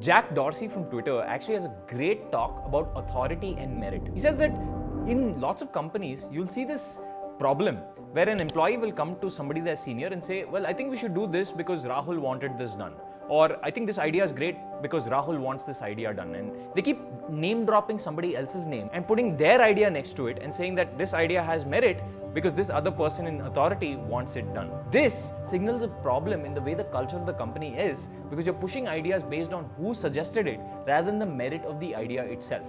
Jack Dorsey from Twitter actually has a great talk about authority and merit. He says that in lots of companies, you'll see this problem where an employee will come to somebody that's senior and say, well, I think we should do this because Rahul wanted this done. Or I think this idea is great because Rahul wants this idea done. And they keep name dropping somebody else's name and putting their idea next to it and saying that this idea has merit because this other person in authority wants it done. This signals a problem in the way the culture of the company is, because you're pushing ideas based on who suggested it rather than the merit of the idea itself.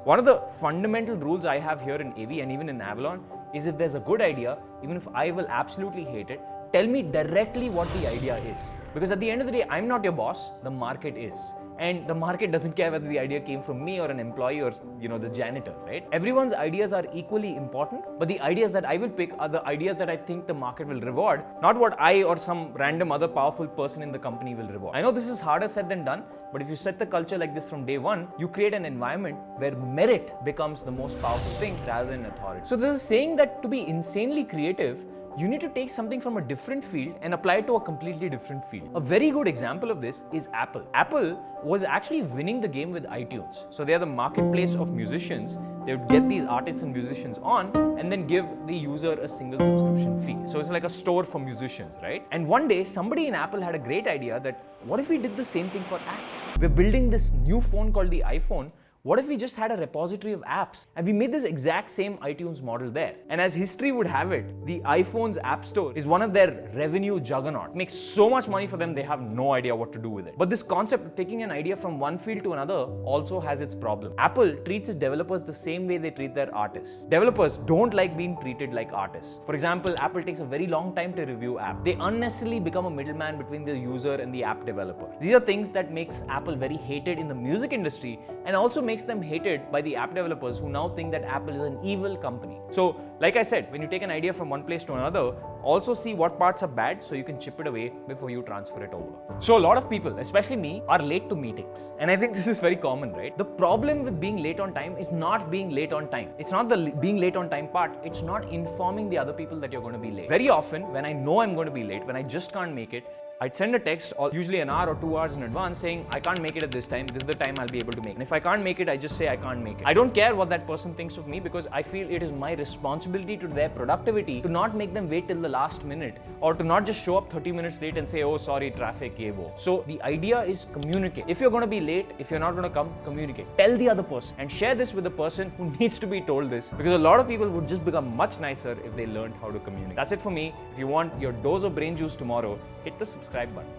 One of the fundamental rules I have here in AV and even in Avalon is, if there's a good idea, even if I will absolutely hate it, tell me directly what the idea is. Because at the end of the day, I'm not your boss, the market is. And the market doesn't care whether the idea came from me or an employee or the janitor, right? Everyone's ideas are equally important, but the ideas that I will pick are the ideas that I think the market will reward, not what I or some random other powerful person in the company will reward. I know this is harder said than done, but if you set the culture like this from day one, you create an environment where merit becomes the most powerful thing rather than authority. So there's a saying that to be insanely creative, you need to take something from a different field and apply it to a completely different field. A very good example of this is Apple. Apple was actually winning the game with iTunes. So they are the marketplace of musicians. They would get these artists and musicians on and then give the user a single subscription fee. So it's like a store for musicians, right? And one day, somebody in Apple had a great idea that, what if we did the same thing for apps? We're building this new phone called the iPhone. What if we just had a repository of apps and we made this exact same iTunes model there? And as history would have it, the iPhone's app store is one of their revenue juggernaut. It makes so much money for them, they have no idea what to do with it. But this concept of taking an idea from one field to another also has its problem. Apple treats its developers the same way they treat their artists. Developers don't like being treated like artists. For example, Apple takes a very long time to review apps. They unnecessarily become a middleman between the user and the app developer. These are things that makes Apple very hated in the music industry and also makes them hated by the app developers who now think that Apple is an evil company. So, like I said, when you take an idea from one place to another, also see what parts are bad so you can chip it away before you transfer it over. So a lot of people, especially me, are late to meetings. And I think this is very common, right? The problem with being late on time is not being late on time. It's not the being late on time part. It's not informing the other people that you're going to be late. Very often, when I know I'm going to be late, when I just can't make it, I'd send a text, usually an hour or 2 hours in advance, saying, I can't make it at this time, this is the time I'll be able to make it. And if I can't make it, I just say I can't make it. I don't care what that person thinks of me, because I feel it is my responsibility to their productivity to not make them wait till the last minute, or to not just show up 30 minutes late and say, oh sorry, traffic, ye wo. So the idea is communicate. If you're going to be late, if you're not going to come, communicate. Tell the other person and share this with the person who needs to be told this, because a lot of people would just become much nicer if they learned how to communicate. That's it for me. If you want your dose of brain juice tomorrow, hit the subscribe button.